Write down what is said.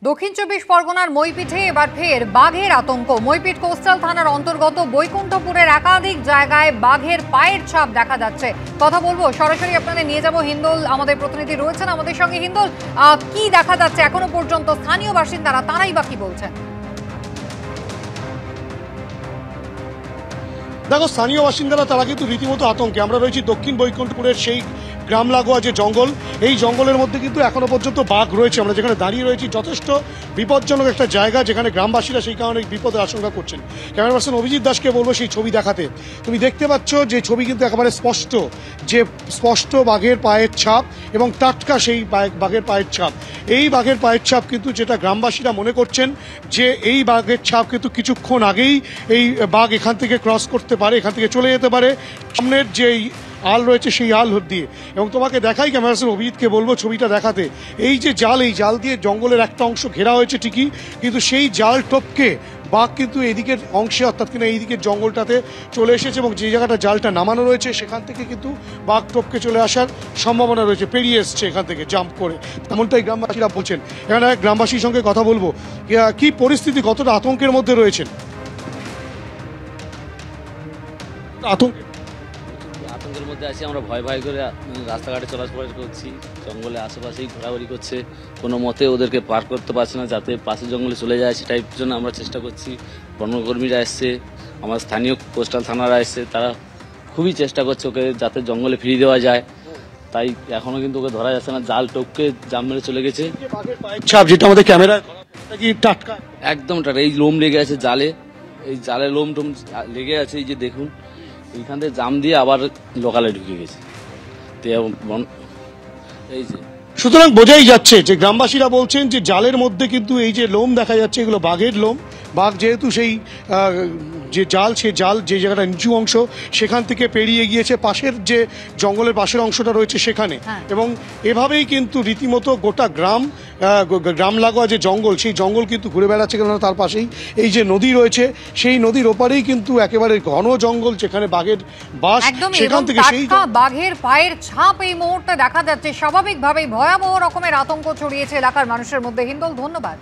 দক্ষিণ চব্বিশ পরগনার মইপিঠে এবার ফের বাঘের আতঙ্ক। মইপিঠ কোস্টাল থানার অন্তর্গত বৈকুণ্ঠপুরের একাধিক জায়গায় বাঘের পায়ের ছাপ দেখা যাচ্ছে। কথা বলবো, সরাসরি আপনাদের নিয়ে যাব। হিন্দোল আমাদের প্রতিনিধি রয়েছেন আমাদের সঙ্গে। হিন্দোল, কি দেখা যাচ্ছে এখনো পর্যন্ত? স্থানীয় বাসিন্দারা তারাই বা কি বলছেন? দেখো, স্থানীয় বাসিন্দারা তারা কিন্তু রীতিমতো আতঙ্কে। আমরা রয়েছি দক্ষিণ বৈকুণ্ঠপুরের সেই গ্রাম লাগোয়া যে জঙ্গল, এই জঙ্গলের মধ্যে কিন্তু এখনো পর্যন্ত বাঘ রয়েছে। আমরা যেখানে দাঁড়িয়ে রয়েছি যথেষ্ট বিপজ্জনক একটা জায়গা, যেখানে গ্রামবাসীরা সেই কারণে বিপদের আশঙ্কা করছেন। ক্যামেরা পার্সন অভিজিৎ দাসকে বলবো সেই ছবি দেখাতে। তুমি দেখতে পাচ্ছ যে ছবি কিন্তু একেবারে স্পষ্ট, যে স্পষ্ট বাঘের পায়ের ছাপ এবং টাটকা সেই বাঘের পায়ের ছাপ। এই বাঘের পায়ের ছাপ কিন্তু যেটা গ্রামবাসীরা মনে করছেন যে এই বাঘের ছাপ কিন্তু কিছুক্ষণ আগেই এই বাঘ এখান থেকে ক্রস করতে পারে, এখান থেকে চলে যেতে পারে সামনের যেই আল রয়েছে সেই আল দিয়ে। এবং তোমাকে দেখাই, ক্যামেরা পার্সন অভিজিৎকে বলবো ছবিটা দেখাতে। এই যে জাল, এই জাল দিয়ে জঙ্গলের একটা অংশ ঘেরা হয়েছে ঠিকই, কিন্তু সেই জাল টপকে বাঘ কিন্তু এদিকের অংশে, অর্থাৎ কিনা এই দিকের জঙ্গলটাতে চলে এসেছে এবং যে জায়গাটা জালটা নামানো রয়েছে সেখান থেকে কিন্তু বাঘ টপকে চলে আসার সম্ভাবনা রয়েছে, পেরিয়ে এসছে এখান থেকে জাম্প করে, এমনটাই গ্রামবাসীরা বলছেন। এখানে গ্রামবাসীর সঙ্গে কথা বলবো। কি পরিস্থিতি, কতটা আতঙ্কের মধ্যে রয়েছেন? আতঙ্কের মধ্যে আছি আমরা, ভয় ভয় করে রাস্তাঘাটে চলাচল করছি। জঙ্গলে আশেপাশেই ঘোরাঘুরি করছে, কোনো মতে ওদেরকে পার করতে পারছে না, যাতে পাশের জঙ্গলে চলে যায় সেটাই জন্য আমরা চেষ্টা করছি। বনকর্মীরা এসছে, আমার স্থানীয় কোস্টাল থানারা এসছে, তারা খুবই চেষ্টা করছে ওকে যাতে জঙ্গলে ফিরিয়ে দেওয়া যায়। তাই এখনো কিন্তু ওকে ধরা যাচ্ছে না, জাল টপকে জাম মেরে চলে গেছে। যেটা আমাদের ক্যামেরায় টাটকা, একদম টাটকা। এই লোম লেগে আছে জালে, এই জালে লোম টোম লেগে আছে। এই যে দেখুন, এইখান থেকে জাম দিয়ে আবার লোকালে ঢুকে গেছে। এই যে সুতরাং বোঝাই যাচ্ছে যে গ্রামবাসীরা বলছেন যে জালের মধ্যে কিন্তু এই যে লোম দেখা যাচ্ছে এগুলো বাঘের লোম। বাঘ যেহেতু সেই যে জাল, সে জাল যে জায়গাটা নিচু অংশ সেখান থেকে পেরিয়ে গিয়েছে পাশের যে জঙ্গলের পাশের অংশটা রয়েছে সেখানে, এবং এভাবেই কিন্তু রীতিমতো গোটা গ্রাম লাগোয়া যে জঙ্গল, সেই জঙ্গল কিন্তু ঘুরে বেড়াচ্ছে। কেননা তার পাশেই এই যে নদী রয়েছে, সেই নদীর ওপারেই কিন্তু একেবারে ঘন জঙ্গল, যেখানে বাঘের বাস। সেখান থেকে সেই বাঘের পায়ের ছাপ এই মুহূর্তে দেখা যাচ্ছে। স্বাভাবিকভাবেই ভয়াবহ রকমের আতঙ্ক ছড়িয়েছে এলাকার মানুষের মধ্যে। হিন্দোল, ধন্যবাদ।